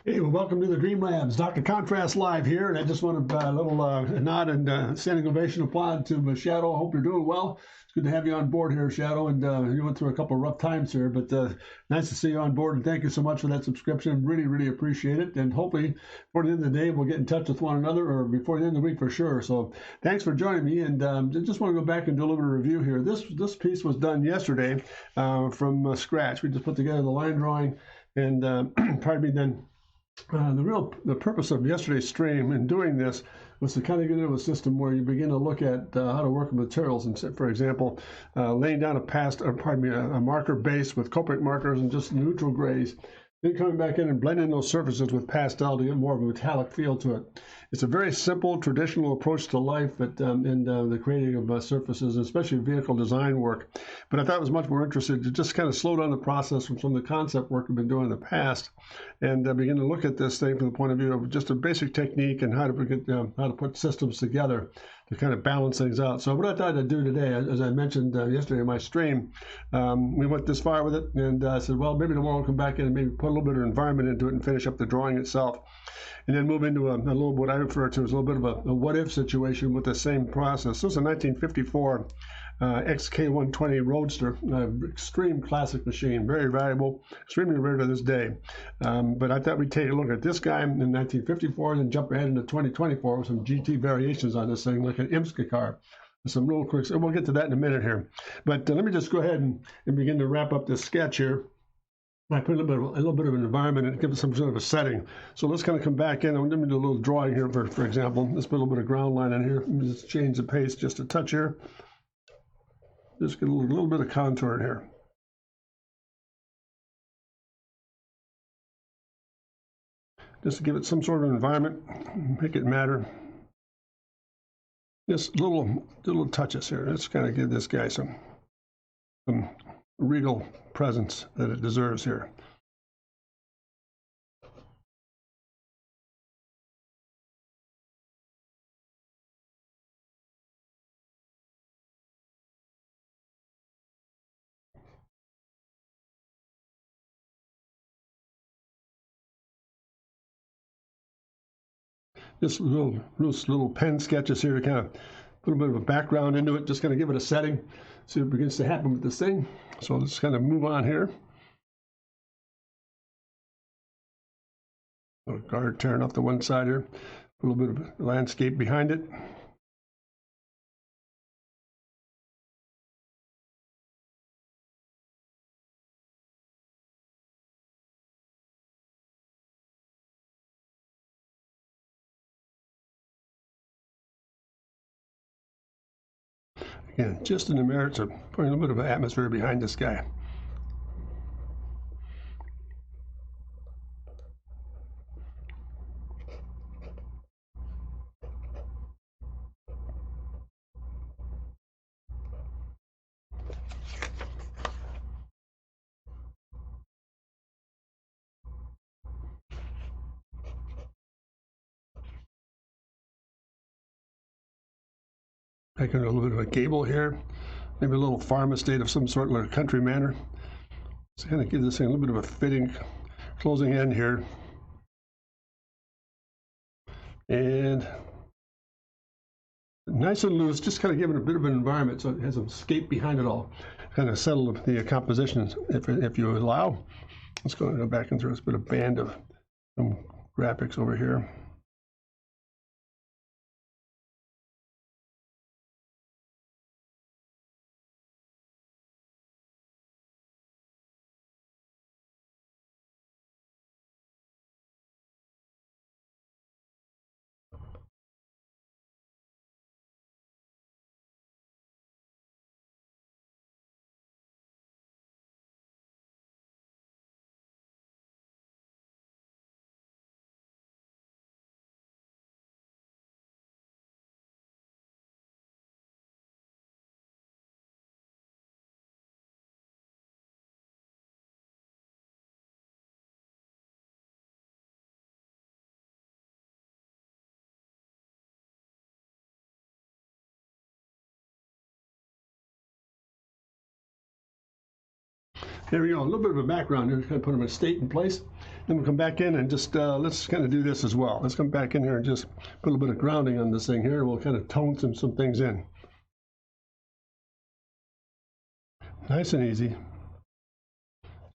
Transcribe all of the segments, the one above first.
Hey, well, welcome to the Dream Labs. Dr. Contrast Live here, and I just want a little nod and standing ovation applaud to Shadow. I hope you're doing well. It's good to have you on board here, Shadow, and you went through a couple of rough times here, but nice to see you on board, and thank you so much for that subscription. Really, really appreciate it, and hopefully, before the end of the day, we'll get in touch with one another, or before the end of the week for sure. So thanks for joining me, and just want to go back and do a little bit of review here. This piece was done yesterday from scratch. We just put together the line drawing, and pardon me, then the purpose of yesterday's stream in doing this was to kind of get into a system where you begin to look at how to work with materials. And for example, laying down a marker base with Copic markers and just neutral grays, then coming back in and blending those surfaces with pastel to get more of a metallic feel to it. It's a very simple, traditional approach to life in the creating of surfaces, especially vehicle design work. But I thought it was much more interesting to just kind of slow down the process from some of the concept work we've been doing in the past, and begin to look at this thing from the point of view of just a basic technique and how to put systems together to kind of balance things out. So what I thought I'd do today, as I mentioned yesterday in my stream, we went this far with it, and I said, well, maybe tomorrow we'll come back in and maybe put a little bit of environment into it and finish up the drawing itself, and then move into a little what I refer to as a little bit of a what-if situation with the same process. This is a 1954 XK120 Roadster, extreme classic machine, very valuable, extremely rare to this day. But I thought we'd take a look at this guy in 1954 and then jump ahead into 2024 with some GT variations on this thing, like an IMSCA car. Some little quick, and we'll get to that in a minute here. But let me just go ahead and begin to wrap up this sketch here. I put a little bit of an environment and give it some sort of a setting. So let's kind of come back in. I'm going to do a little drawing here, for example. Let's put a little bit of ground line in here. Let me just change the pace just a touch here. Just get a little bit of contour in here. Just to give it some sort of environment, make it matter. Just little touches here. Let's kind of give this guy some regal presence that it deserves here. Just little pen sketches here to kind of put a bit of a background into it, just kind of give it a setting, see what begins to happen with this thing. So let's kind of move on here. A guard tearing off the one side here, a little bit of landscape behind it. Again, just in the merits of putting a little bit of an atmosphere behind this guy. Making a little bit of a gable here, maybe a little farm estate of some sort, like a country manor. So kind of give this thing a little bit of a fitting closing end here. And nice and loose, just kind of giving a bit of an environment so it has a scape behind it all. Kind of settle the composition if you allow. Let's go back and throw this bit of band of some graphics over here. Here we go, a little bit of a background here, kind of put them in a state in place. Then we'll come back in and just, let's kind of do this as well. Let's come back in here and just put a little bit of grounding on this thing here. We'll kind of tone some things in. Nice and easy.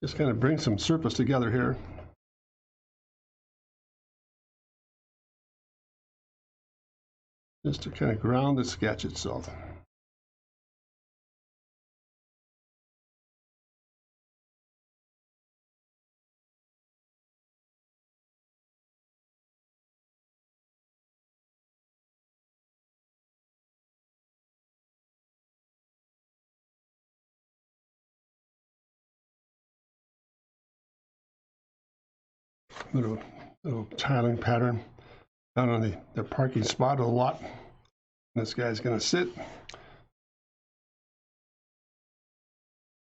Just kind of bring some surface together here. Just to kind of ground the sketch itself. Little tiling pattern down on the parking spot of the lot. This guy's going to sit.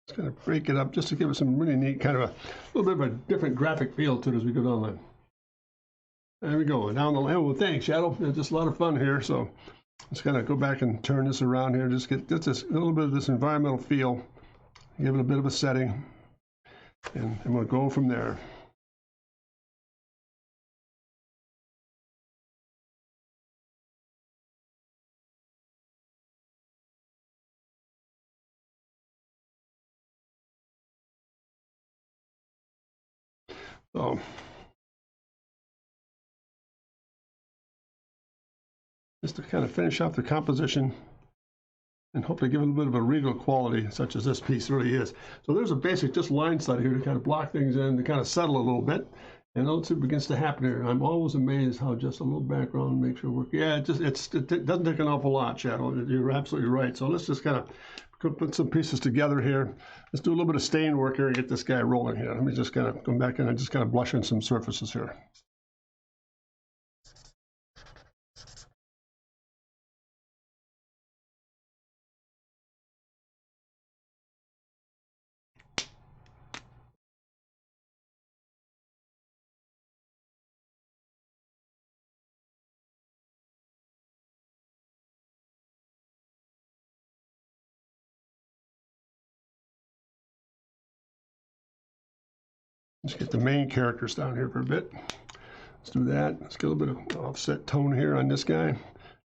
Just going to break it up just to give it some really neat kind of a little bit of a different graphic feel to it as we go down the line. There we go, down the line. Well, thanks, Shadow. It's just a lot of fun here. So let's kind of go back and turn this around here. Just get this, a little bit of this environmental feel. Give it a bit of a setting. And we'll go from there. So just to kind of finish off the composition and hopefully give it a little bit of a regal quality, such as this piece really is. So there's a basic just line slide here to kind of block things in, to kind of settle a little bit. And let's see what begins to happen here. I'm always amazed how just a little background makes it work. Yeah, it doesn't take an awful lot, Shadow. You're absolutely right. So let's just kind of put some pieces together here. Let's do a little bit of stain work here and get this guy rolling here. Let me just kind of come back in and just kind of blush in some surfaces here. Let's get the main characters down here for a bit. Let's do that. Let's get a little bit of offset tone here on this guy.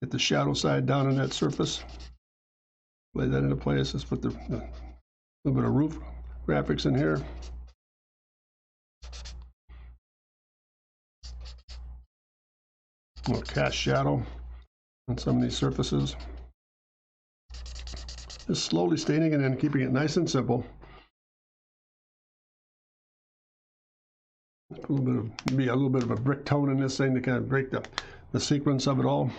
Get the shadow side down on that surface. Lay that into place. Let's put the little bit of roof graphics in here. We'll cast shadow on some of these surfaces. Just slowly staining it in, keeping it nice and simple. A little bit of, maybe a little bit of a brick tone in this thing to kind of break the sequence of it all.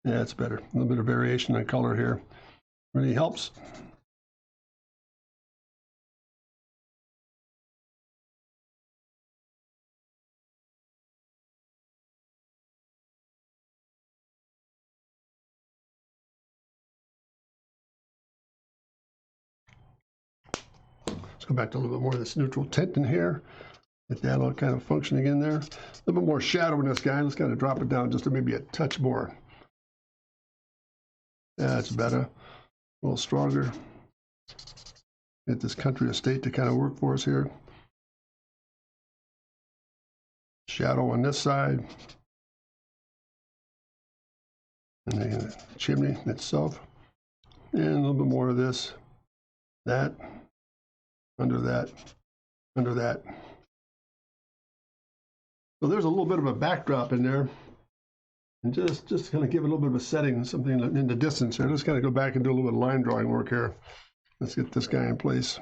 Yeah, it's better. A little bit of variation in color here really helps. Let's go back to a little bit more of this neutral tint in here. Get that all kind of functioning in there. A little bit more shadow in this guy. Let's kind of drop it down just to maybe a touch more. That's better. A little stronger. Get this country estate to kind of work for us here. Shadow on this side. And then the chimney itself. And a little bit more of this, that, under that, under that. So there's a little bit of a backdrop in there. And just kind of give it a little bit of a setting, something in the distance here. Let's kind of go back and do a little bit of line drawing work here. Let's get this guy in place.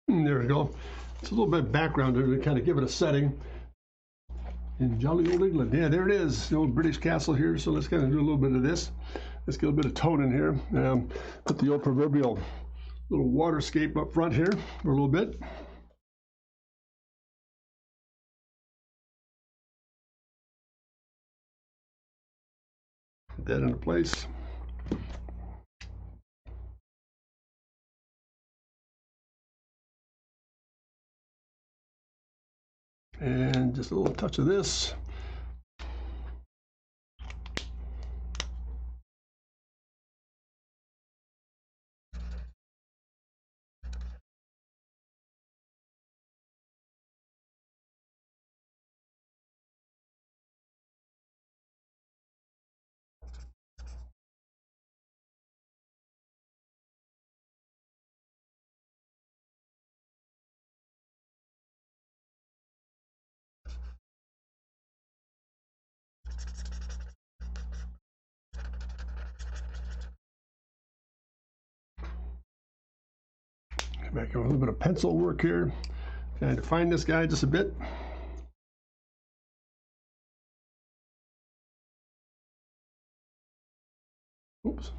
There we go. It's a little bit of background there to kind of give it a setting. In jolly old England. Yeah, there it is, the old British castle here. So let's kind of do a little bit of this. Let's get a bit of tone in here. Put the old proverbial little waterscape up front here for a little bit. Put that into place. And just a little touch of this. Back a little bit of pencil work here. Trying to define this guy just a bit. Oops.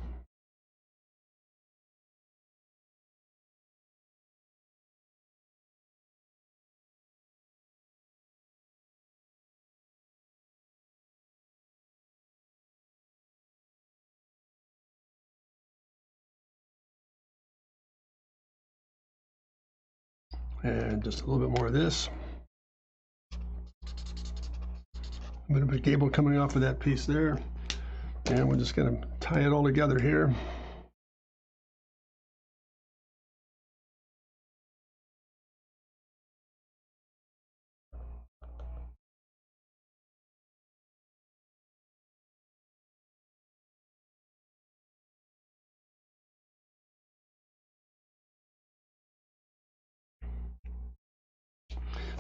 And just a little bit more of this. A bit of a gable coming off of that piece there. And we're just going to tie it all together here.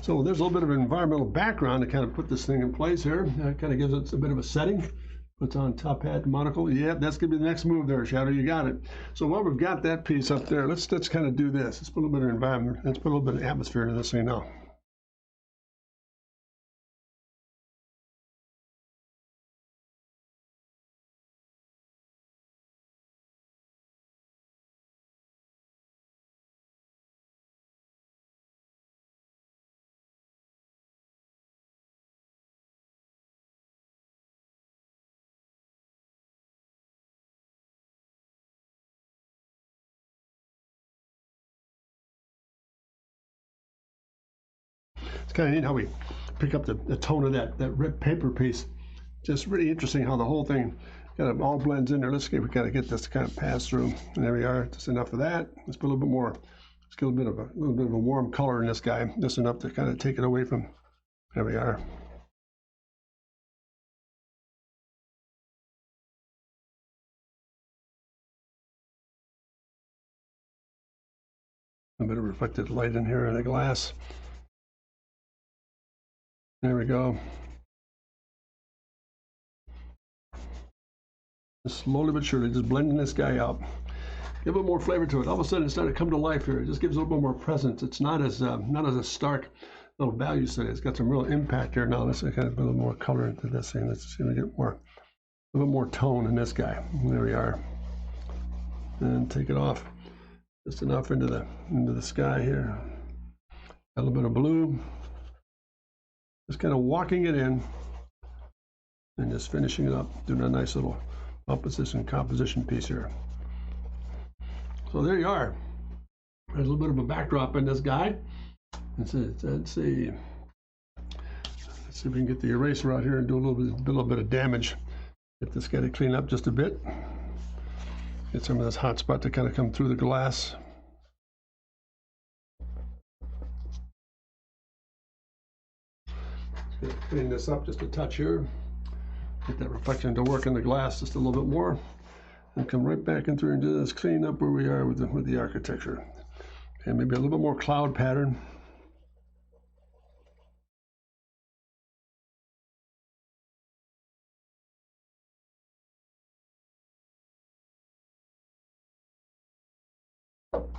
So there's a little bit of an environmental background to kind of put this thing in place here. Kind of gives it a bit of a setting. Puts on top hat, monocle. Yeah, that's going to be the next move there, Shadow. You got it. So while we've got that piece up there, let's kind of do this. Let's put a little bit of environment. Let's put a little bit of atmosphere into this thing now. It's kind of neat how we pick up the tone of that ripped paper piece. Just really interesting how the whole thing kind of all blends in there. Let's see if we kind of get this to kind of pass through. And there we are. Just enough of that. Let's put a little bit more. Let's get a little bit of a warm color in this guy. Just enough to kind of take it away from. There we are. A bit of reflected light in here in the glass. There we go. Just slowly but surely, just blending this guy out. Give a bit more flavor to it. All of a sudden, it's starting to come to life here. It just gives a little bit more presence. It's not as a stark little value set. It's got some real impact here. Now let's kind of put a little more color into this thing. Let's see if we get a little bit more tone in this guy. There we are. And take it off just enough into the sky here. A little bit of blue. Just kind of walking it in and just finishing it up, doing a nice little composition piece here. So there you are. There's a little bit of a backdrop in this guy. Let's see if we can get the eraser out here and do a little bit of damage. Get this guy to clean up just a bit. Get some of this hot spot to kind of come through the glass. Clean this up just a touch here. Get that reflection to work in the glass just a little bit more. And come right back in through and do this clean up where we are with the architecture. And maybe a little bit more cloud pattern.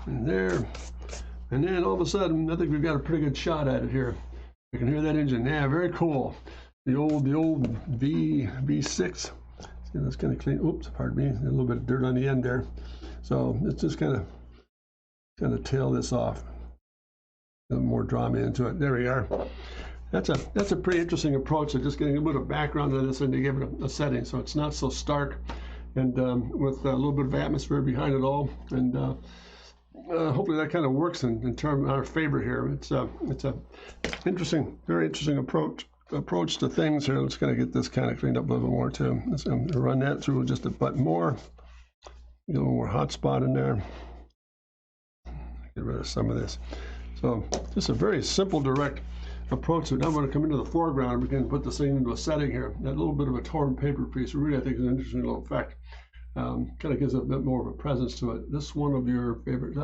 And there. And then all of a sudden, I think we've got a pretty good shot at it here. You can hear that engine. Yeah, very cool. The old V6. See, that's kind of clean. Oops, pardon me. A little bit of dirt on the end there. So let's just kind of tail this off. A little more drama into it. There we are. That's a pretty interesting approach of just getting a little bit of background on this and to give it a setting so it's not so stark, and with a little bit of atmosphere behind it all. And hopefully that kind of works in terms of our favor here. It's a interesting, very interesting approach to things here. Let's kind of get this kind of cleaned up a little more too. Let's run that through just a button more. Get a little more hot spot in there. Get rid of some of this. So just a very simple, direct approach. So now I'm going to come into the foreground and begin to put this thing into a setting here. That little bit of a torn paper piece really, I think, is an interesting little effect. Kind of gives a bit more of a presence to it. This one of your favorites?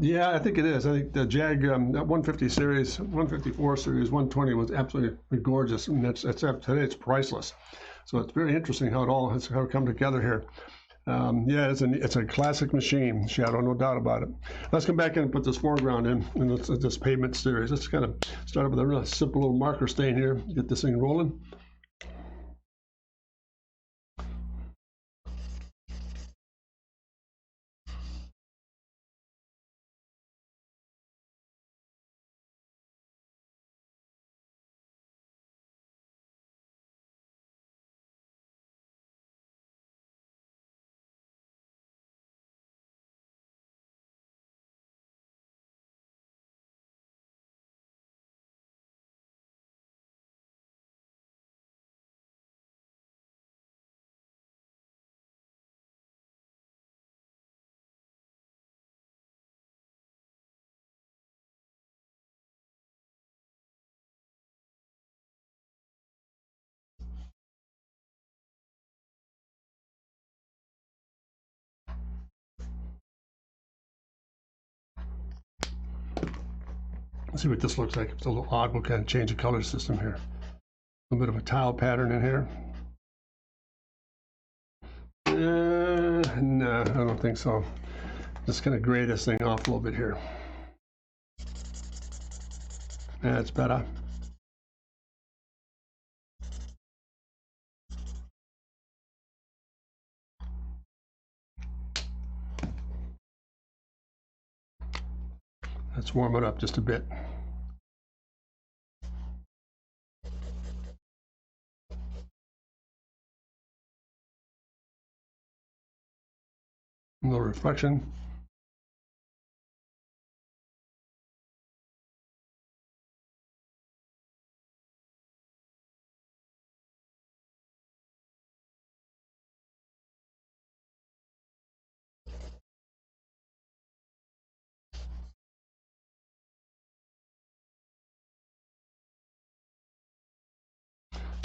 Yeah, I think it is. I think the Jag, that 150 series, 154 series, 120 was absolutely gorgeous. And today it's priceless. So it's very interesting how it all has come together here. Yeah, it's a classic machine, Shadow, no doubt about it. Let's come back in and put this foreground in this pavement series. Let's kind of start up with a real simple little marker stain here. Get this thing rolling. Let's see what this looks like. It's a little odd. We'll kind of change the color system here. A little bit of a tile pattern in here. No, I don't think so. Just kind of gray this thing off a little bit here. That's better. Let's warm it up just a bit. A little reflection.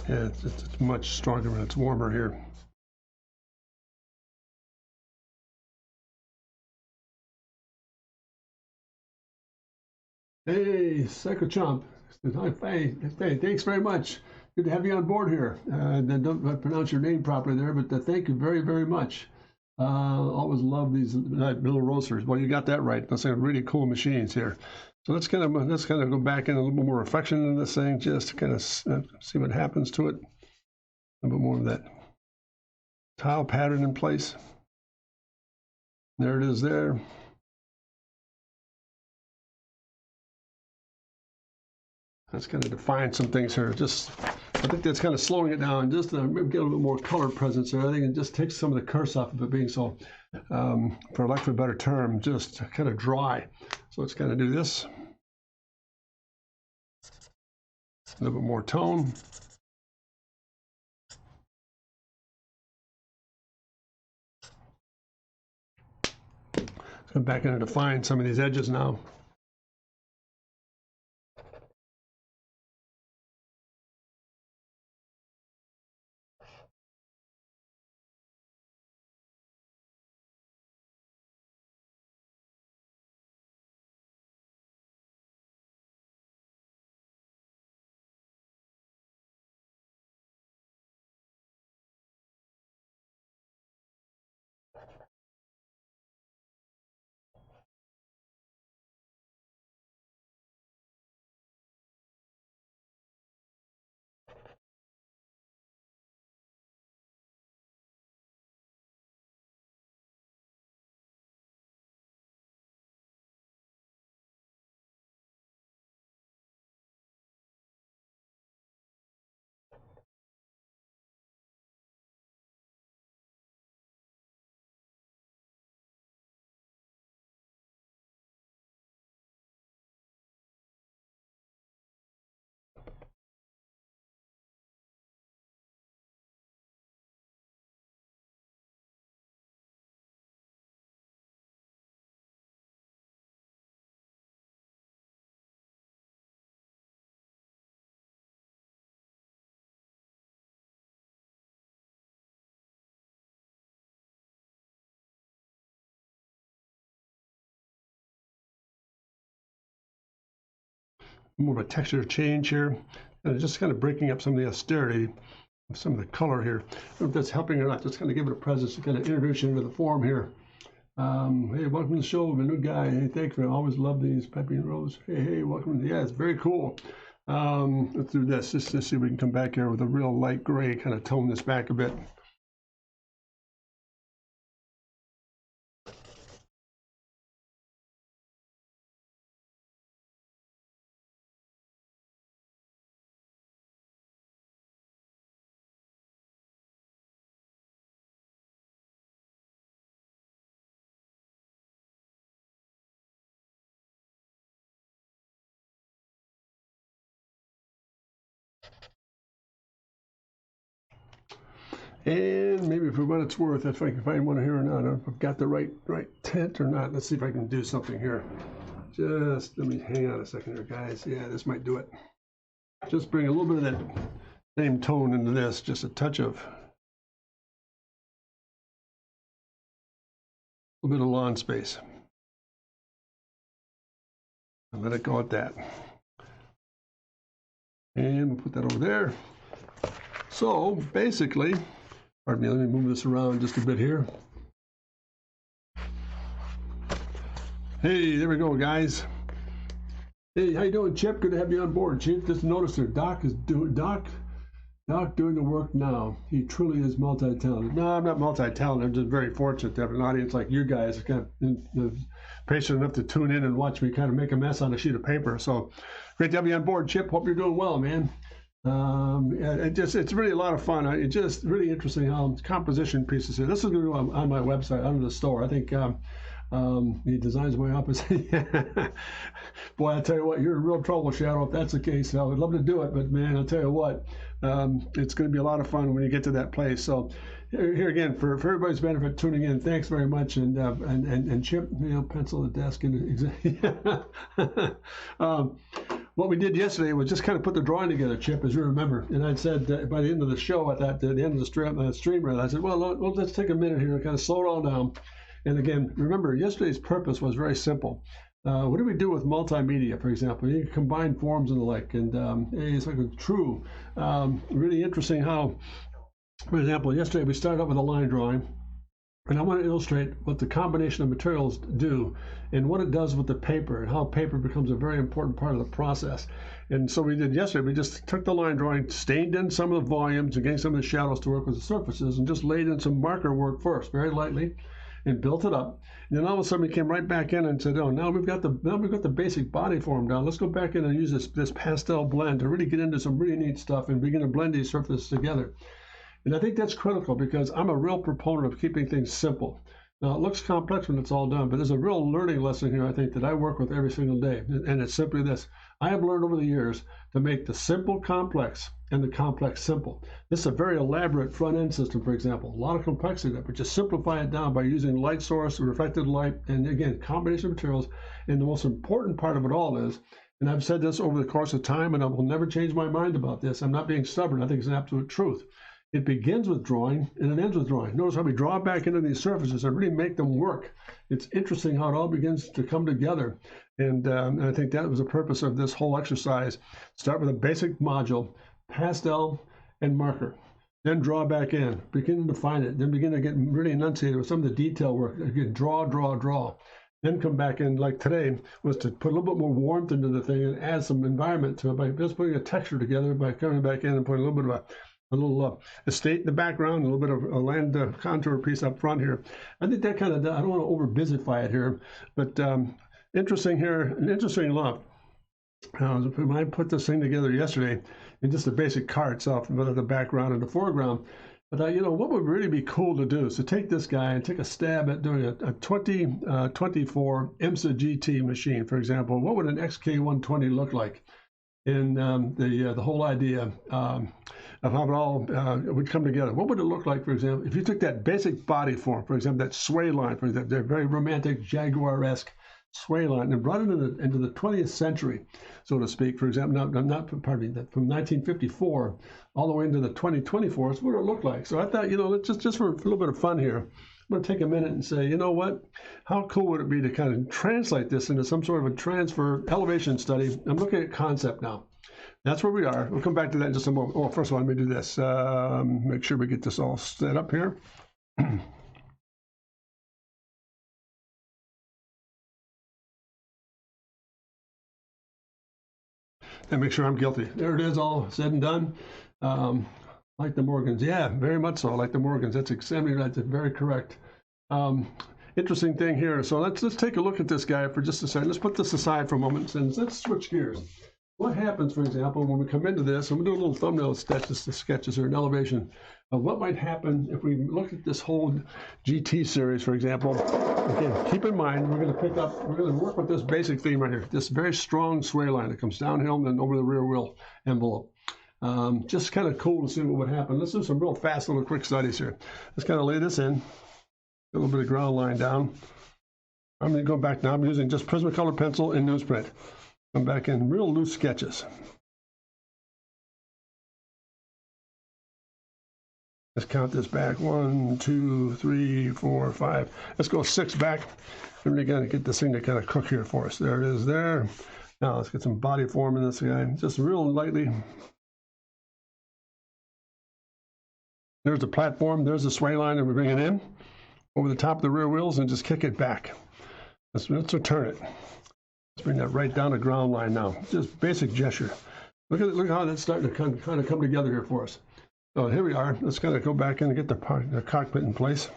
Yeah, it's much stronger when it's warmer here. Hey, Psycho Chomp. Hey, thanks very much. Good to have you on board here. Don't pronounce your name properly there, but thank you very, very much. Always love these little roasters. Well, you got that right. Those are really cool machines here. So let's kind of go back in a little bit more reflection in this thing, just to kind of see what happens to it. A little bit more of that tile pattern in place. There it is there. That's kind of define some things here. I think that's kind of slowing it down, just to get a little bit more color presence there. I think it just takes some of the curse off of it being so, for lack of a better term, just kind of dry. So let's kind of do this. A little bit more tone. Let's go back in and define some of these edges now. more of a texture change here, and just kind of breaking up some of the austerity of some of the color here. I don't know if that's helping or not. Just kind of give it a presence to kind of introduce you into the form here. Hey, welcome to the show. I'm a new guy. Hey, thanks, man. I always love these Peppy and Rose. Hey, welcome. Yeah, it's very cool. Let's do this just to see if we can come back here with a real light gray, kind of tone this back a bit. And maybe for what it's worth, if I can find one here or not, if I've got the right tint or not. Let's see if I can do something here. Just let me hang on a second here, guys. Yeah, this might do it. Just bring a little bit of that same tone into this, just a touch of a little bit of lawn space. And let it go at that. And we'll put that over there. So basically, pardon me, let me move this around just a bit here. Hey, there we go, guys. Hey, how you doing, Chip? Good to have you on board, Chief. Just noticed there, Doc doing the work now. He truly is multi-talented. No, I'm not multi-talented. I'm just very fortunate to have an audience like you guys, kind of patient enough to tune in and watch me kind of make a mess on a sheet of paper. So great to have you on board, Chip. Hope you're doing well, man. It's really a lot of fun. It's just really interesting how composition pieces here. This is going to go on my website under the store. I think he designs my office. Boy, I tell you what, you're in real trouble, Shadow, if that's the case. I would love to do it, but man, I'll tell you what, it's going to be a lot of fun when you get to that place. So here again, for everybody's benefit tuning in, thanks very much. And Chip, pencil the desk what we did yesterday was just kind of put the drawing together, Chip, as you remember. And I'd said by the end of the show, at the end of the stream, I said, well, let's take a minute here and kind of slow it all down. And again, remember, yesterday's purpose was very simple. What do we do with multimedia, for example? You can combine forms and the like. And it's like a true, really interesting how, for example, yesterday we started out with a line drawing. And I want to illustrate what the combination of materials do and what it does with the paper and how paper becomes a very important part of the process. And so we did yesterday, we just took the line drawing, stained in some of the volumes and getting some of the shadows to work with the surfaces and just laid in some marker work first, very lightly, and built it up. And then all of a sudden we came right back in and said, oh, now we've got the basic body form down. Let's go back in and use this pastel blend to really get into some really neat stuff and begin to blend these surfaces together. And I think that's critical because I'm a real proponent of keeping things simple. Now, it looks complex when it's all done, but there's a real learning lesson here, I think, that I work with every single day. And it's simply this. I have learned over the years to make the simple complex and the complex simple. This is a very elaborate front-end system, for example. A lot of complexity there, but just simplify it down by using light source, reflected light, and again, combination of materials. And the most important part of it all is, and I've said this over the course of time, and I will never change my mind about this. I'm not being stubborn. I think it's an absolute truth. It begins with drawing and it ends with drawing. Notice how we draw back into these surfaces and really make them work. It's interesting how it all begins to come together. And I think that was the purpose of this whole exercise. Start with a basic module, pastel and marker. Then draw back in, begin to define it. Then begin to get really enunciated with some of the detail work. Again, draw. Then come back in, like today, was to put a little bit more warmth into the thing and add some environment to it by just putting a texture together by coming back in and putting a little bit of a little estate in the background, a little bit of a land contour piece up front here. I think that kind of, I don't want to over busify it here, but interesting here, and interesting enough, when I put this thing together yesterday, in just the basic car itself, whether the background and the foreground, but what would really be cool to do is to take this guy and take a stab at doing a 2024 IMSA GT machine, for example. What would an XK120 look like? And the whole idea of how it all would come together. What would it look like, for example, if you took that basic body form, for example, that sway line, for example, that very romantic Jaguar-esque sway line, and brought it into the 20th century, so to speak, for example, from 1954 all the way into the 2024, is what it looked like. So I thought, let's just for a little bit of fun here, I'm going to take a minute and say, you know what? How cool would it be to kind of translate this into some sort of a transfer elevation study? I'm looking at concept now. That's where we are. We'll come back to that in just a moment. Oh, first of all, let me do this. Make sure we get this all set up here. And make sure I'm guilty. There it is, all said and done. Like the Morgans. Yeah, very much so. Like the Morgans. That's very correct. Interesting thing here. So let's take a look at this guy for just a second. Let's put this aside for a moment and let's switch gears. What happens, for example, when we come into this, and we'll do a little thumbnail sketches or an elevation of what might happen if we look at this whole GT series, for example. Again, keep in mind, we're going to work with this basic theme right here, this very strong sway line that comes downhill and then over the rear wheel envelope. Just kind of cool to see what would happen. Let's do some real fast little quick studies here. Let's kind of lay this in, a little bit of ground line down. I'm going to go back now. I'm using just Prismacolor pencil and newsprint. Come back in real loose sketches. Let's count this back. 1, 2, 3, 4, 5. Let's go 6 back. And we're going to get this thing to kind of cook here for us. There it is there. Now let's get some body form in this guy. Just real lightly. There's the platform. There's the sway line, and we bring it in over the top of the rear wheels and just kick it back. Let's return it. Let's bring that right down to ground line now. Just basic gesture. Look how that's starting to kind of come together here for us. So here we are. Let's kind of go back in and get the cockpit in place.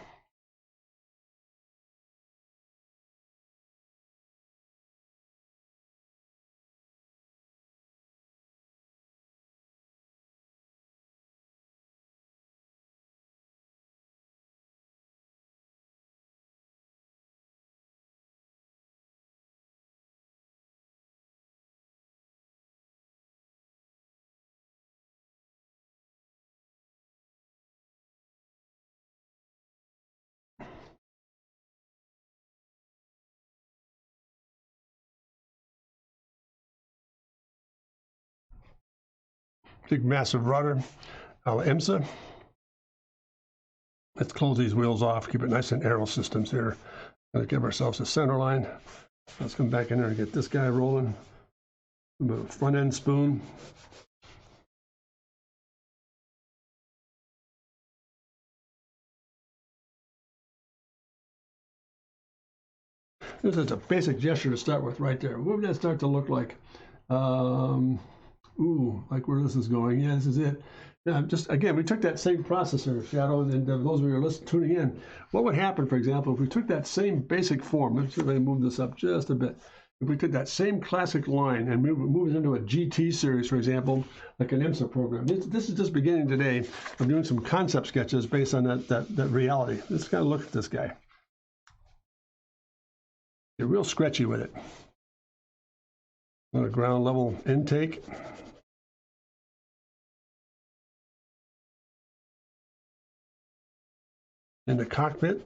Big massive rudder, IMSA. Let's close these wheels off, keep it nice and aero systems here. Let's give ourselves a center line. Let's come back in there and get this guy rolling. Front end spoon. This is a basic gesture to start with right there. What would that start to look like? Like where this is going. Yeah, this is it. Just again, we took that same processor, Shadow, and those of you who are tuning in, what would happen, for example, if we took that same basic form? Let's see if I can move this up just a bit. If we took that same classic line and move it into a GT series, for example, like an IMSA program. This is just beginning today. I'm doing some concept sketches based on that reality. Let's kind of look at this guy. Get real scratchy with it. On a ground level intake. In the cockpit.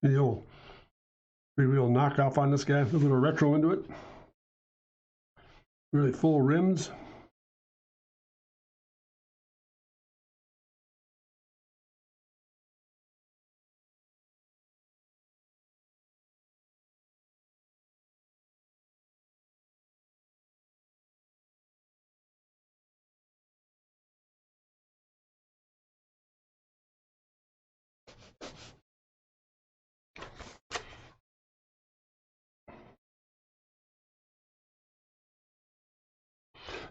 The old three-wheel knockoff on this guy, a little retro into it. Really full rims.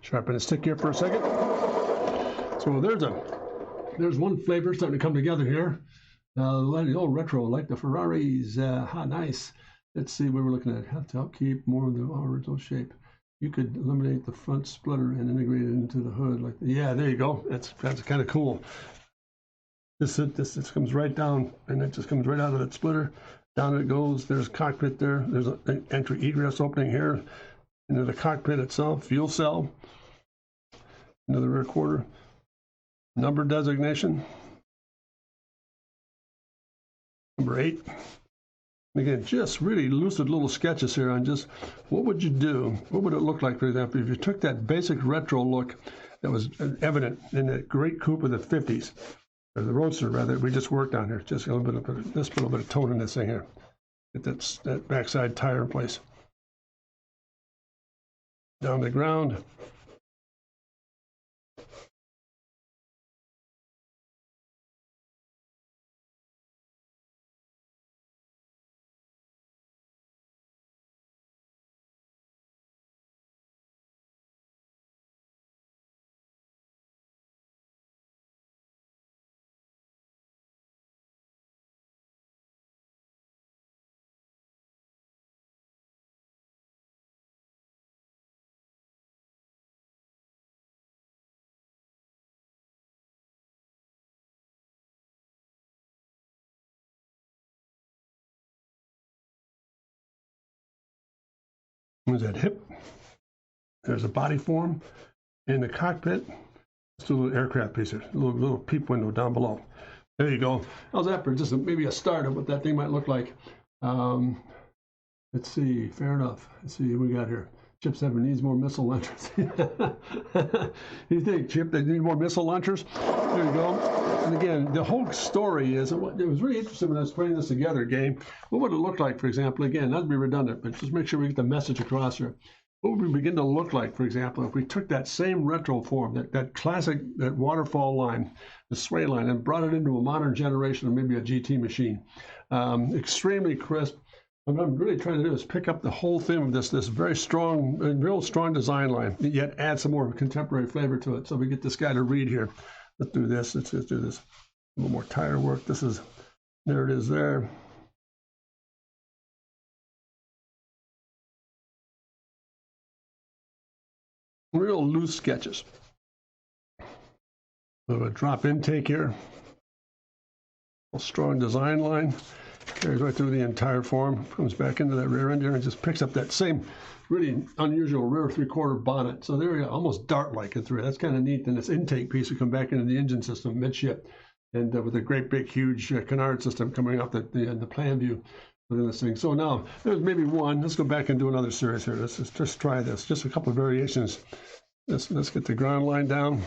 Sharpen the stick here for a second. So there's one flavor starting to come together here. The old retro, like the Ferraris. Nice. Let's see what we're looking at. Have to upkeep more of the original shape. You could eliminate the front splitter and integrate it into the hood. Like yeah, there you go. That's kind of cool. This comes right down, and it just comes right out of that splitter. Down it goes. There's cockpit there. There's an entry egress opening here into the cockpit itself. Fuel cell. Into the rear quarter. Number designation. Number 8. Again, just really lucid little sketches here on just what would you do? What would it look like, for example, if you took that basic retro look that was evident in that great coupe of the 50s, or the Roadster rather, we just worked on here. Just a little bit of tone in this thing here. Get that backside tire in place. Down the ground. There's that hip. There's a body form in the cockpit. Just a little aircraft piece here, a little peep window down below. There you go. How's that for just maybe a start of what that thing might look like? Let's see. Fair enough. Let's see what we got here. Chip 7 needs more missile launchers. You think, Chip, they need more missile launchers? There you go. And again, the whole story is, it was really interesting when I was putting this together, game. What would it look like, for example, again, not to be redundant, but just make sure we get the message across here. What would we begin to look like, for example, if we took that same retro form, that classic, that waterfall line, the sway line, and brought it into a modern generation of maybe a GT machine? Extremely crisp. What I'm really trying to do is pick up the whole theme of this very strong, real strong design line, yet add some more contemporary flavor to it. So we get this guy to read here. Let's do this. Let's just do this. A little more tire work. There it is there. Real loose sketches. A little bit of drop intake here. A strong design line. Carries right through the entire form, comes back into that rear end here and just picks up that same really unusual rear 3/4 bonnet. So there you go, almost dart-like it through. That's kind of neat. And this intake piece will come back into the engine system midship, and with a great big huge canard system coming off the plan view within this thing. So now there's maybe one. Let's go back and do another series here. Let's just try this. Just a couple of variations. Let's get the ground line down.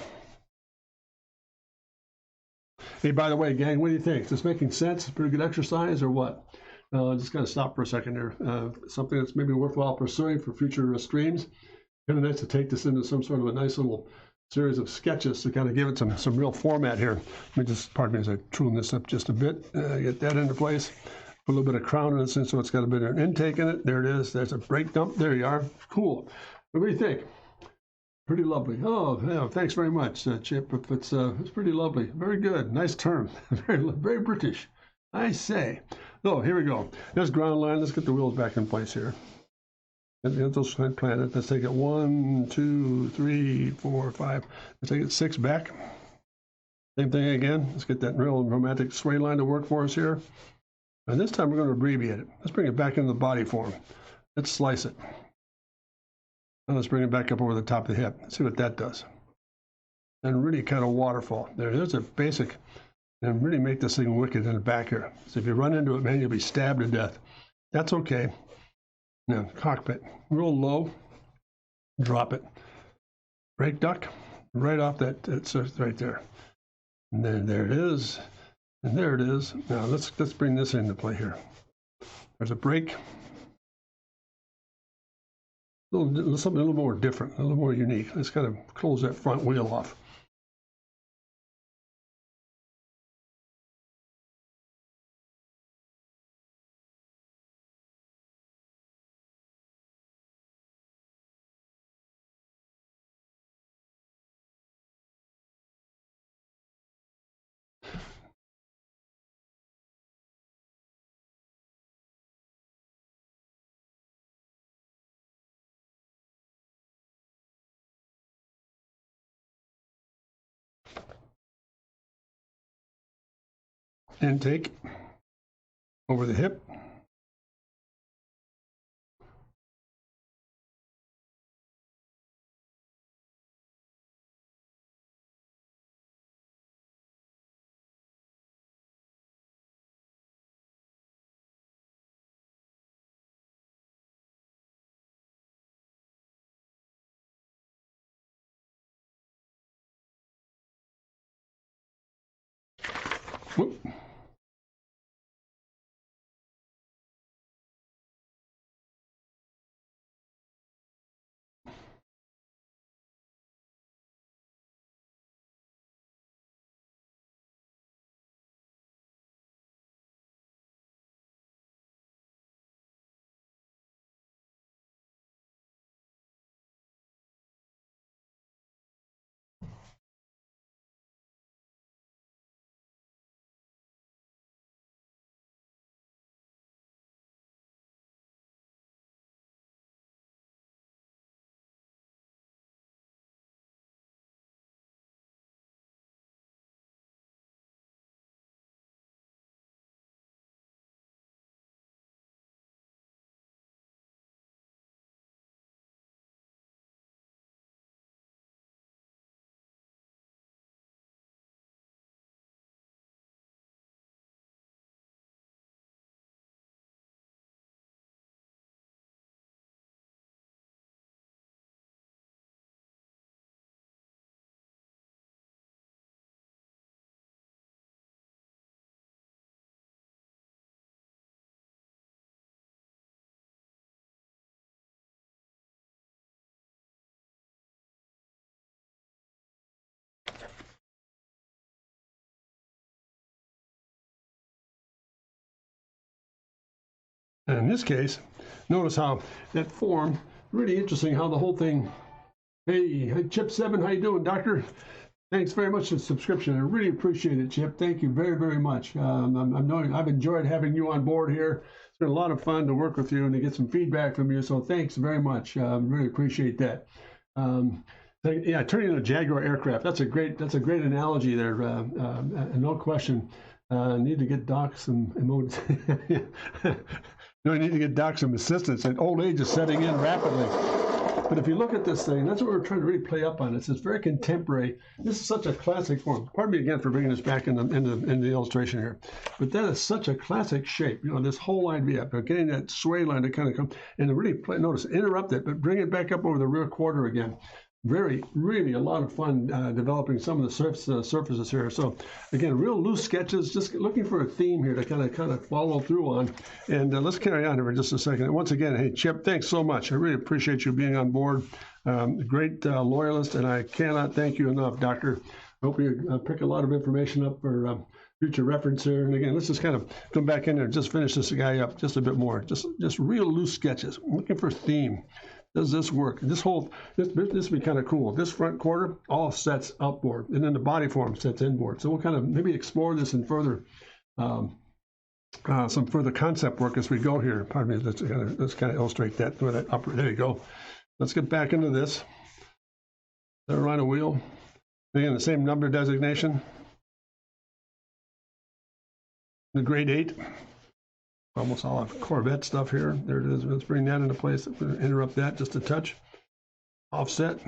Hey, by the way, gang, what do you think? Is this making sense? Pretty good exercise or what? Just got to stop for a second here. Something that's maybe worthwhile pursuing for future streams. Kind of nice to take this into some sort of a nice little series of sketches to kind of give it some real format here. Let me just, pardon me as I tune this up just a bit. Get that into place. Put a little bit of crown in this, so it's got a bit of an intake in it. There it is. There's a brake dump. There you are. Cool. What do you think? Pretty lovely. Oh, yeah, thanks very much, Chip. It's pretty lovely. Very good. Nice term. Very British, I say. Oh, here we go. There's ground line. Let's get the wheels back in place here. Get those planted. Let's take it 1, 2, 3, 4, 5. Let's take it 6 back. Same thing again. Let's get that real romantic sway line to work for us here. And this time we're going to abbreviate it. Let's bring it back into the body form. Let's slice it. And let's bring it back up over the top of the hip. Let's see what that does. And really kind of waterfall. There's a basic and really make this thing wicked in the back here. So if you run into it, man, you'll be stabbed to death. That's okay. Now, cockpit, real low, drop it. Brake duct, right off that, it's right there. And then there it is, and there it is. Now let's bring this into play here. There's a brake. Something a little more different, a little more unique. Let's kind of close that front wheel off. Intake over the hip. Whoop. And in this case, notice how that form, really interesting how the whole thing, hey, Chip 7, how you doing, doctor? Thanks very much for the subscription. I really appreciate it, Chip. Thank you very, very much. I've enjoyed having you on board here. It's been a lot of fun to work with you and to get some feedback from you, so thanks very much. Really appreciate that. Yeah, turning into a Jaguar aircraft, that's a great analogy there, no question. Need to get Doc some No, you need to get Doc some assistance. And old age is setting in rapidly. But if you look at this thing, that's what we're trying to really play up on. It's very contemporary. This is such a classic form. Pardon me again for bringing this back in the illustration here. But that is such a classic shape. You know, this whole idea of getting that sway line to kind of come and to really play, notice, interrupt it, but bring it back up over the rear quarter again. Really a lot of fun developing some of the surfaces here. So again, real loose sketches, just looking for a theme here to kind of follow through on. And let's carry on here for just a second. And once again, hey, Chip, thanks so much. I really appreciate you being on board. Great loyalist, and I cannot thank you enough, Doctor. I hope you pick a lot of information up for future reference here. And again, let's just kind of come back in there and just finish this guy up just a bit more. Just real loose sketches. I'm looking for theme. Does this work? This would be kind of cool. This front quarter all sets outboard, and then the body form sets inboard. So we'll kind of maybe explore this in further, some further concept work as we go here. Pardon me. Let's kind of illustrate that with that upper. There you go. Let's get back into this. Center line of wheel. Again, the same number designation. The grade 8. Almost all of Corvette stuff here. There it is. Let's bring that into place. Interrupt that just a touch. Offset.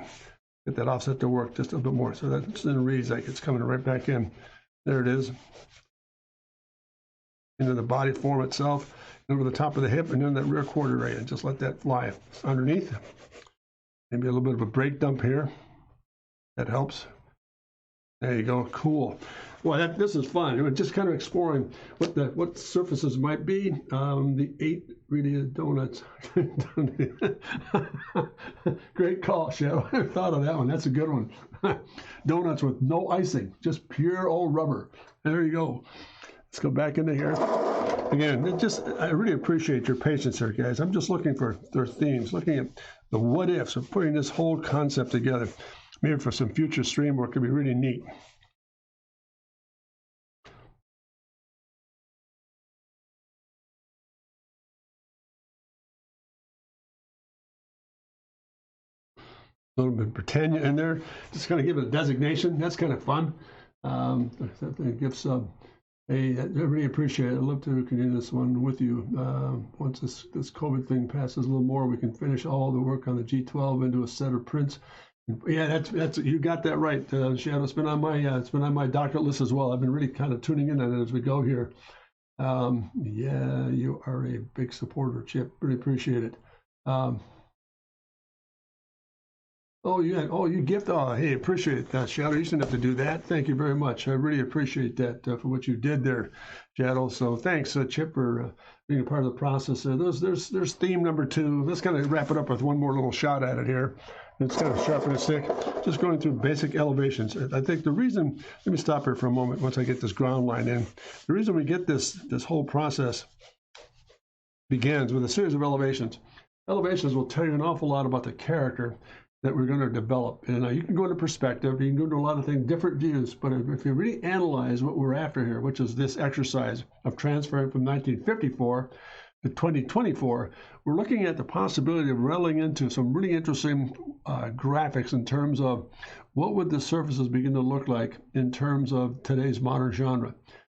Get that offset to work just a bit more. So that then reads like it's coming right back in. There it is. Into the body form itself, over the top of the hip, and then that rear quarter area. Just let that fly underneath. Maybe a little bit of a brake dump here. That helps. There you go. Cool. Well, this is fun. We're just kind of exploring what surfaces might be. The 8 really donuts. Great call, Shadow. I thought of that one. That's a good one. Donuts with no icing, just pure old rubber. There you go. Let's go back into here. Again, I really appreciate your patience here, guys. I'm just looking for their themes, looking at the what ifs of putting this whole concept together. Maybe for some future stream work could be really neat. A little bit of pretend in there, just kind of give it a designation. That's kind of fun. It gives I really appreciate it. I'd love to continue this one with you. Once this COVID thing passes a little more, we can finish all the work on the G12 into a set of prints. Yeah, that's you got that right, Shadow. It's been on my doctorate list as well. I've been really kind of tuning in on it as we go here. Yeah, you are a big supporter, Chip. Really appreciate it. You gift. Oh, hey, appreciate that, Shadow. You shouldn't have to do that. Thank you very much. I really appreciate that for what you did there, Shadow. So thanks, Chip, for being a part of the process. There's theme number 2. Let's kind of wrap it up with one more little shot at it here. It's kind of sharpen the stick. Just going through basic elevations. I think the reason. Let me stop here for a moment. Once I get this ground line in, the reason we get this whole process begins with a series of elevations. Elevations will tell you an awful lot about the character that we're going to develop. And you can go into perspective, you can go into a lot of things, different views, but if you really analyze what we're after here, which is this exercise of transferring from 1954 to 2024, we're looking at the possibility of rolling into some really interesting graphics in terms of what would the surfaces begin to look like in terms of today's modern genre.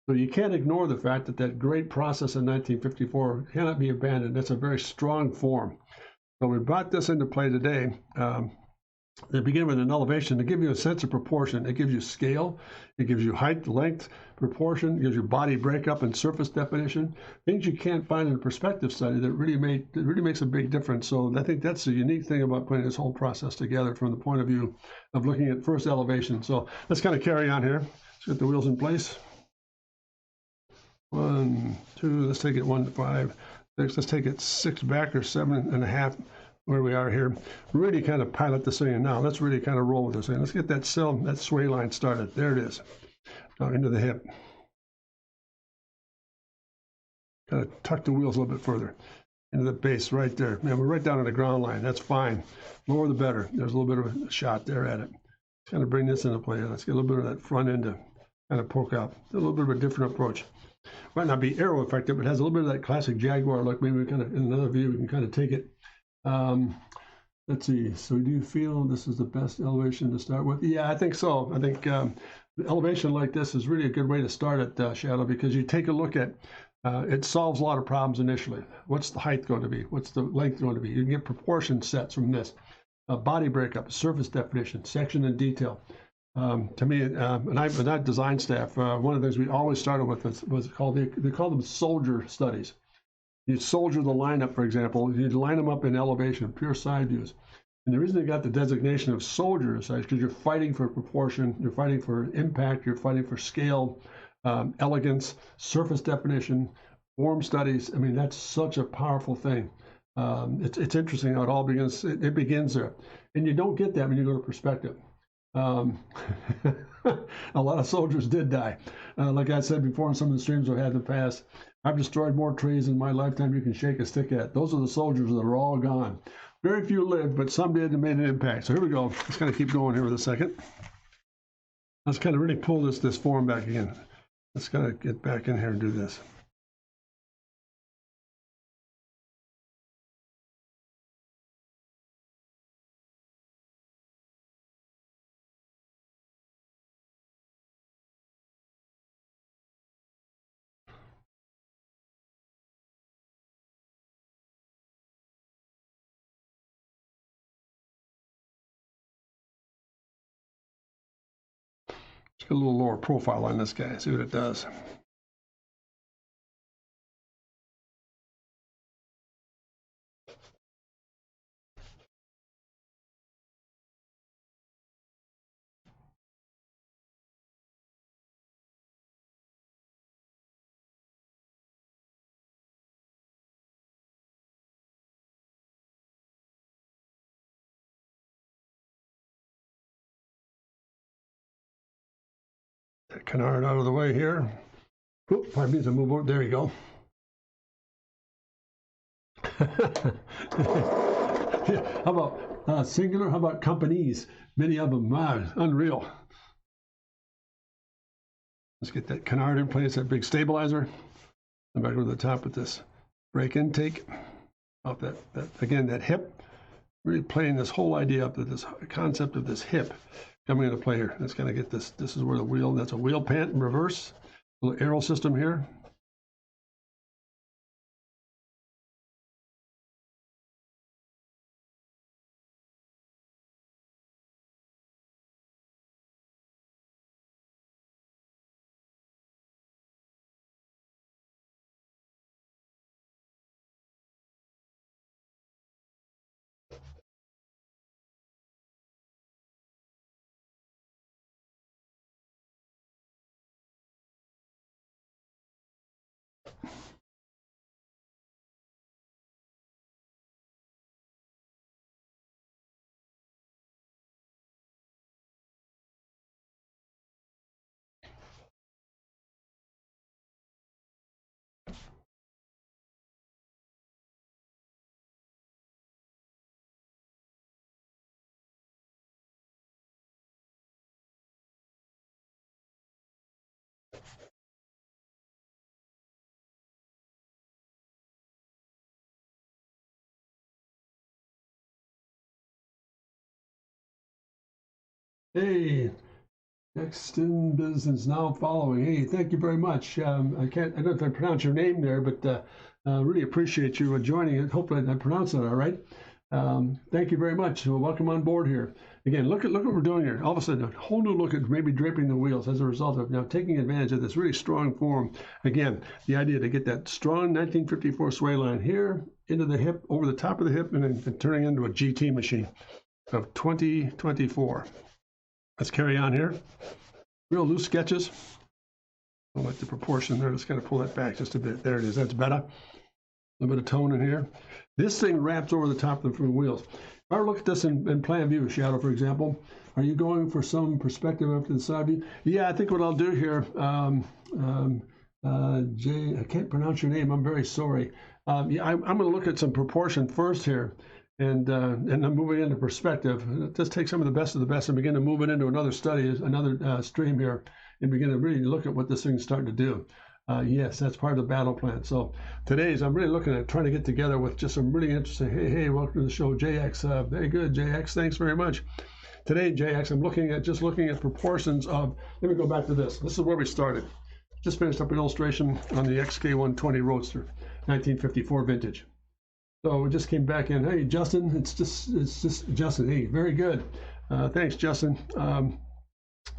So you can't ignore the fact that great process in 1954 cannot be abandoned. That's a very strong form. So we brought this into play today. They begin with an elevation to give you a sense of proportion. It gives you scale, it gives you height, length, proportion, it gives you body breakup and surface definition, things you can't find in a perspective study that really makes a big difference. So I think that's the unique thing about putting this whole process together from the point of view of looking at first elevation. So let's kind of carry on here. Let's get the wheels in place. 1, 2, let's take it 1 to 5. 6, let's take it 6 back or 7.5. Where we are here, really kind of pilot this thing. And now let's really kind of roll with this thing. Let's get that sway line started. There it is. Now into the hip. Kind of tuck the wheels a little bit further into the base right there. Man, we're right down on the ground line. That's fine. Lower the better. There's a little bit of a shot there at it. Let's kind of bring this into play. Let's get a little bit of that front end to kind of poke out. A little bit of a different approach. Might not be arrow effective, but it has a little bit of that classic Jaguar look. Maybe we kind of, in another view, we can kind of take it. Let's see. So do you feel this is the best elevation to start with? Yeah, I think so. I think the elevation like this is really a good way to start it, Shadow, because you take a look at it solves a lot of problems initially. What's the height going to be? What's the length going to be? You can get proportion sets from this. Body breakup, surface definition, section and detail. To me, and that design staff, one of the things we always started with was called, they call them soldier studies. You soldier the lineup, for example, you line them up in elevation, pure side views. And the reason they got the designation of soldier is because you're fighting for proportion, you're fighting for impact, you're fighting for scale, elegance, surface definition, form studies. I mean, that's such a powerful thing. It's interesting how it all begins. It begins there. And you don't get that when you go to perspective. A lot of soldiers did die. Like I said before in some of the streams I've had in the past, I've destroyed more trees in my lifetime you can shake a stick at. Those are the soldiers that are all gone. Very few lived, but some did and made an impact. So here we go. Let's kind of keep going here with a second. Let's kind of really pull this form back again. Let's kind of get back in here and do this. a little lower profile on this guy. See what it does. That canard out of the way here. Oop, pardon me as I move over. There you go. Yeah, how about singular? How about companies? Many of them. Unreal. Let's get that canard in place, that big stabilizer. I'm back over the top with this brake intake. Off that again, that hip. Really playing this whole idea up, that this concept of this hip coming into play here. That's gonna get this. This is where the wheel. That's a wheel pant in reverse. Little aero system here. Hey, next in business now following. Hey, thank you very much. I don't know if I pronounce your name there, but really appreciate you joining it. Hopefully I pronounced it all right. Thank you very much. Well, welcome on board here. Again, look what we're doing here. All of a sudden, a whole new look at maybe draping the wheels as a result of now taking advantage of this really strong form. Again, the idea to get that strong 1954 sway line here into the hip, over the top of the hip, and then turning into a GT machine of 2024. Let's carry on here. Real loose sketches. I don't like the proportion there. Let's kind of pull that back just a bit. There it is. That's better. A little bit of tone in here. This thing wraps over the top of the front wheels. If I were to look at this in plan view, Shadow, for example, are you going for some perspective up to the side view? Yeah, I think what I'll do here, Jay, I can't pronounce your name. I'm very sorry. Yeah, I'm going to look at some proportion first here. And I'm moving into perspective. Just take some of the best and begin to move it into another study, another stream here, and begin to really look at what this thing's starting to do. Yes, that's part of the battle plan. So today's, I'm really looking at trying to get together with just some really interesting, hey, welcome to the show, JX. Very good, JX, thanks very much. Today, JX, I'm looking at proportions of, let me go back to this. This is where we started. Just finished up an illustration on the XK120 Roadster, 1954 vintage. So we just came back in. Hey, Justin, it's just Justin. Hey, very good. Thanks, Justin.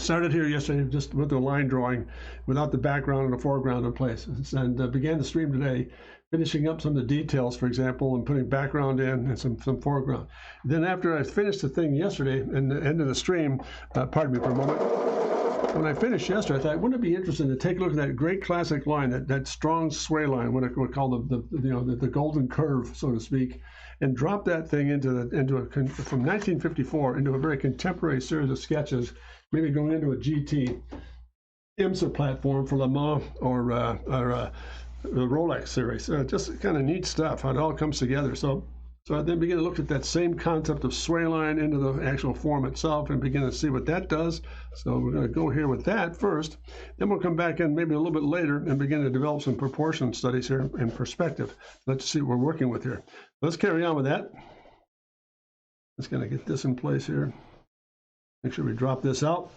Started here yesterday, just with the line drawing without the background and the foreground in place, and began the stream today, finishing up some of the details, for example, and putting background in and some foreground. Then after I finished the thing yesterday and the end of the stream, pardon me for a moment. When I finished yesterday, I thought, wouldn't it be interesting to take a look at that great classic line, that strong sway line, what we call the golden curve, so to speak, and drop that thing from 1954 into a very contemporary series of sketches, maybe going into a GT IMSA platform for Le Mans or the Rolex series. Just kind of neat stuff, how it all comes together. So I then begin to look at that same concept of sway line into the actual form itself and begin to see what that does. So we're going to go here with that first. Then we'll come back in maybe a little bit later and begin to develop some proportion studies here in perspective. Let's see what we're working with here. Let's carry on with that. Just going to get this in place here. Make sure we drop this out.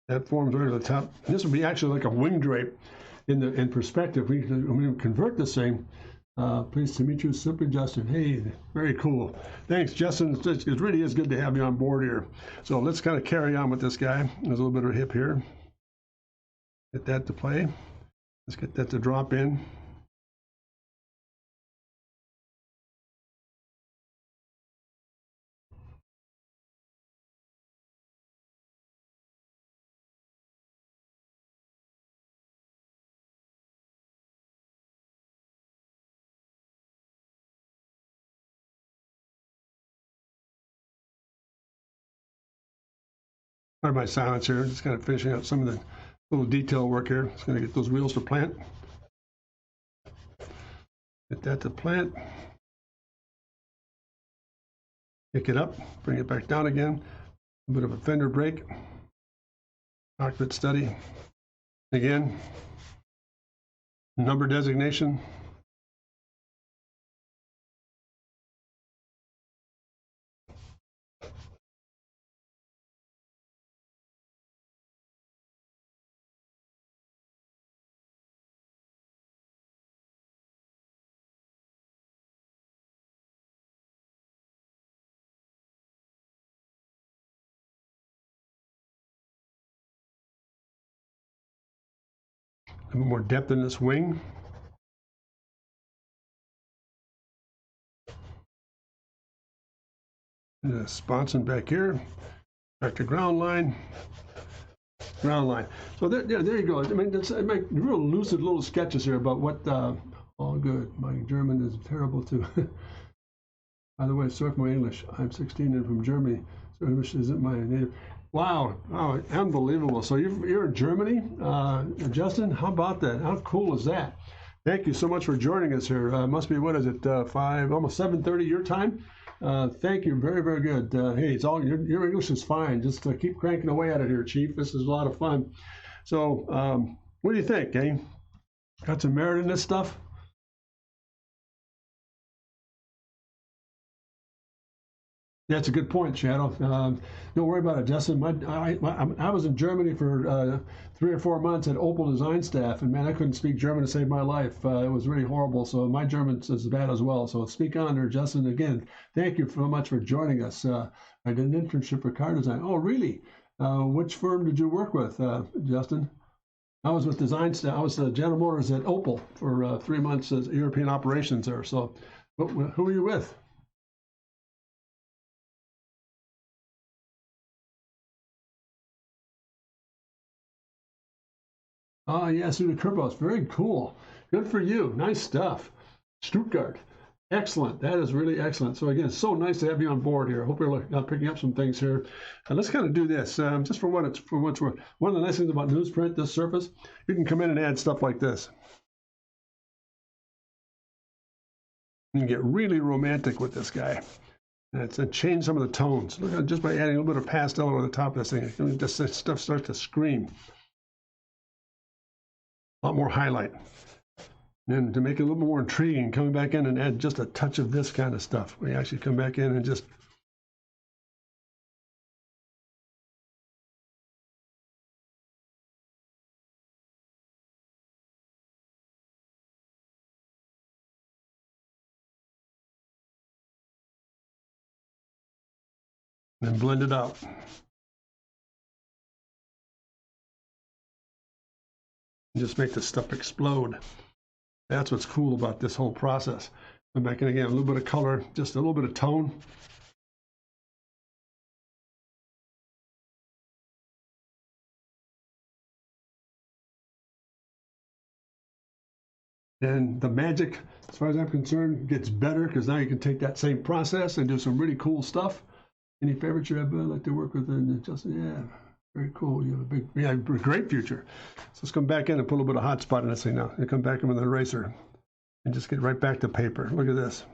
That forms right at the top. This would be actually like a wing drape in perspective. We convert this thing Pleased to meet you, simply Justin. Hey, very cool. Thanks, Justin. It really is good to have you on board here. So let's kind of carry on with this guy. There's a little bit of a hip here. Get that to play. Let's get that to drop in. Pardon my silence here. Just kind of finishing up some of the little detail work here. Just going to get those wheels to plant. Get that to plant. Pick it up, bring it back down again. A bit of a fender brake. Cockpit study. Again, number designation. A bit more depth in this wing. And a sponson back here. Back to ground line. Ground line. So there you go. I mean, it's make real lucid little sketches here about what. All good. My German is terrible too. By the way, sorry for my English. I'm 16 and from Germany, so English isn't my native. Wow, wow, unbelievable. So you're in Germany, Justin? How about that? How cool is that? Thank you so much for joining us here. Must be, what is it, 5, almost 7:30 your time? Thank you, very, very good. Hey, it's all your English is fine. Just keep cranking away at it here, Chief. This is a lot of fun. So, what do you think, eh? Got some merit in this stuff? That's a good point, Shadow. Don't worry about it, Justin. I was in Germany for 3 or 4 months at Opel design staff, and man, I couldn't speak German to save my life. It was really horrible. So my German's as bad as well. So speak on there, Justin. Again, thank you so much for joining us. I did an internship for car design. Oh, really? Which firm did you work with, Justin? I was with design staff. I was General Motors at Opel for 3 months as European operations there. So, who were you with? Ah, yes, through the Kurbos. Very cool. Good for you. Nice stuff. Stuttgart. Excellent. That is really excellent. So again, so nice to have you on board here. I hope you're picking up some things here. And let's kind of do this just for what it's worth. One of the nice things about newsprint, this surface, you can come in and add stuff like this. You can get really romantic with this guy. And change some of the tones. Look at just by adding a little bit of pastel over the top of this thing. This stuff starts to scream. A lot more highlight. And to make it a little more intriguing, coming back in and add just a touch of this kind of stuff. We actually come back in and just and blend it out. And just make this stuff explode. That's what's cool about this whole process. Come back in again, a little bit of color, just a little bit of tone. And the magic, as far as I'm concerned, gets better because now you can take that same process and do some really cool stuff. Any favorites you have like to work with? And Justin, yeah, very cool. You have a great future. So let's come back in and put a little bit of hot spot in this thing now. And come back in with an eraser and just get right back to paper. Look at this.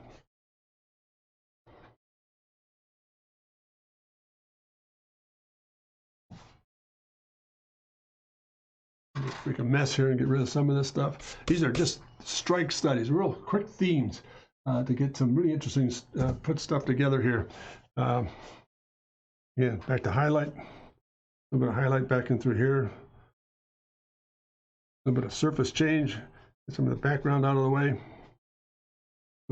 Make a mess here and get rid of some of this stuff. These are just strike studies, real quick themes to get some really interesting put stuff together here. Yeah, back to highlight. A little bit of highlight back in through here. A little bit of surface change. Get some of the background out of the way.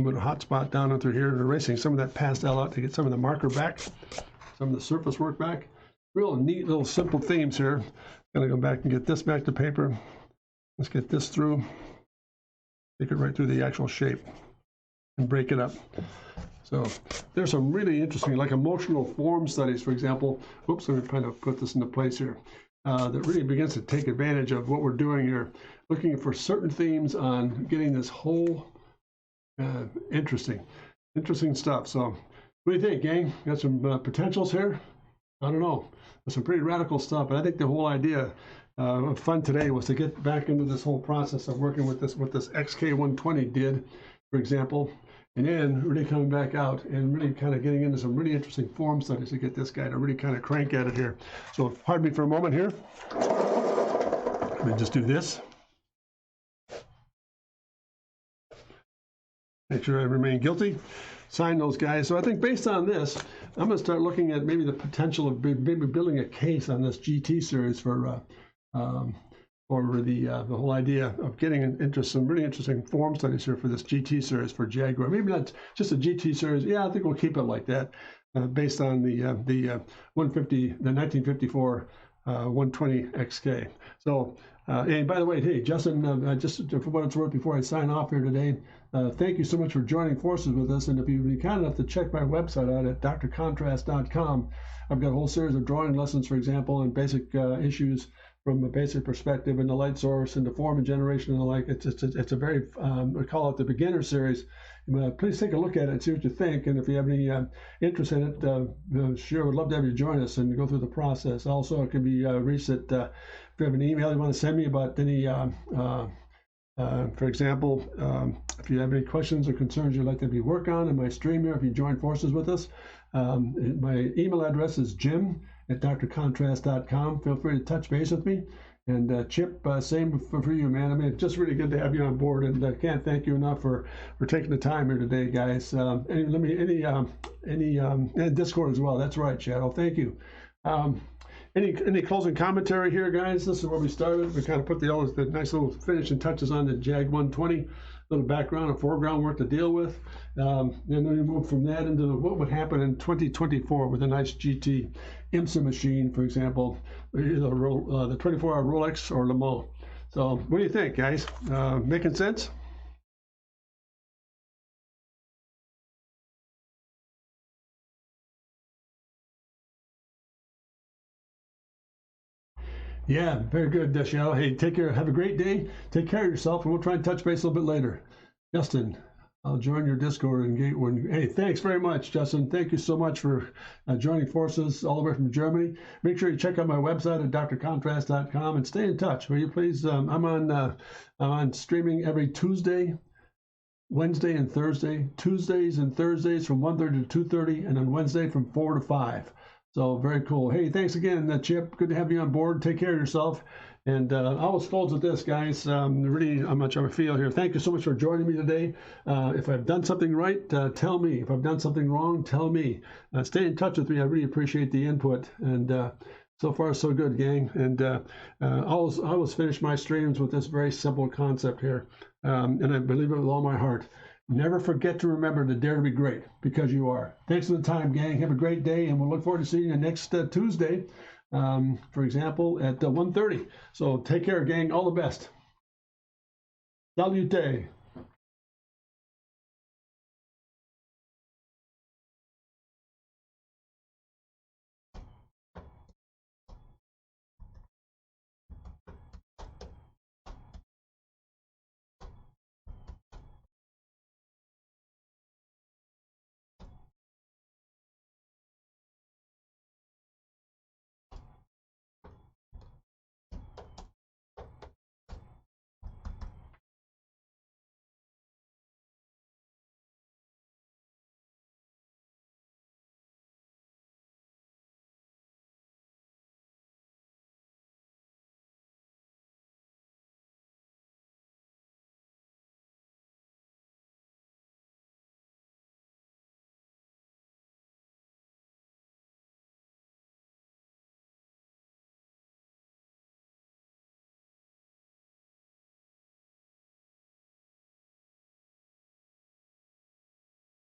bit of hot spot down through here, and erasing some of that pastel out to get some of the marker back, some of the surface work back. Real neat little simple themes here. Gonna go back and get this back to paper. Let's get this through. Take it right through the actual shape and break it up. So there's some really interesting, like emotional form studies, for example. Oops, let me kind of put this into place here. That really begins to take advantage of what we're doing here, looking for certain themes on getting this whole interesting stuff. So what do you think, gang? Got some potentials here? I don't know. There's some pretty radical stuff, but I think the whole idea of fun today was to get back into this whole process of working with this, what this XK120 did, for example, and then really coming back out and really kind of getting into some really interesting form studies to get this guy to really kind of crank at it here. So pardon me for a moment here. Let me just do this. Make sure I remain guilty. Sign those guys. So I think based on this, I'm going to start looking at maybe the potential of maybe building a case on this GT series for the whole idea of getting into some really interesting form studies here for this GT series for Jaguar. Maybe not just a GT series. Yeah, I think we'll keep it like that, based on the 1954 120 XK. So, and by the way, hey, Justin, just for what it's worth, before I sign off here today, thank you so much for joining forces with us. And if you'd be kind enough to check my website out at drcontrast.com, I've got a whole series of drawing lessons, for example, and basic issues from a basic perspective, and the light source and the form and generation and the like. It's a very, we call it the beginner series. Please take a look at it and see what you think. And if you have any interest in it, sure, would love to have you join us and go through the process. Also, it can be reached at, if you have an email you want to send me about any, for example, if you have any questions or concerns you'd like to be work on in my stream here, if you join forces with us, my email address is jim@drcontrast.com. Feel free to touch base with me. And Chip, same for you, man. I mean, it's just really good to have you on board, and I can't thank you enough for taking the time here today, guys. Any Discord as well. That's right, Shadow. Thank you. Any closing commentary here, guys? This is where we started. We kind of put the nice little finishing touches on the Jag 120. Little background and foreground work to deal with. And then we move from that into what would happen in 2024 with a nice GT IMSA machine, for example, either the 24-hour Rolex or Le Mans. So what do you think, guys? Making sense? Yeah, very good, Shadow. Hey, take care. Have a great day. Take care of yourself, and we'll try and touch base a little bit later. Justin, I'll join your Discord and Gateway. Hey, thanks very much, Justin. Thank you so much for joining forces all the way from Germany. Make sure you check out my website at drcontrast.com and stay in touch, will you please? I'm on streaming every Tuesday, Wednesday, and Thursday. Tuesdays and Thursdays from 1:30 to 2:30, and on Wednesday from 4 to 5. So very cool. Hey, thanks again, Chip. Good to have you on board. Take care of yourself. And I will close with this, guys. Really, how much I feel here. Thank you so much for joining me today. If I've done something right, tell me. If I've done something wrong, tell me. Stay in touch with me. I really appreciate the input. And so far, so good, gang. And I always finish my streams with this very simple concept here. And I believe it with all my heart. Never forget to remember to dare to be great, because you are. Thanks for the time, gang. Have a great day, and we'll look forward to seeing you next Tuesday, for example, at 1:30. So take care, gang. All the best. Salute.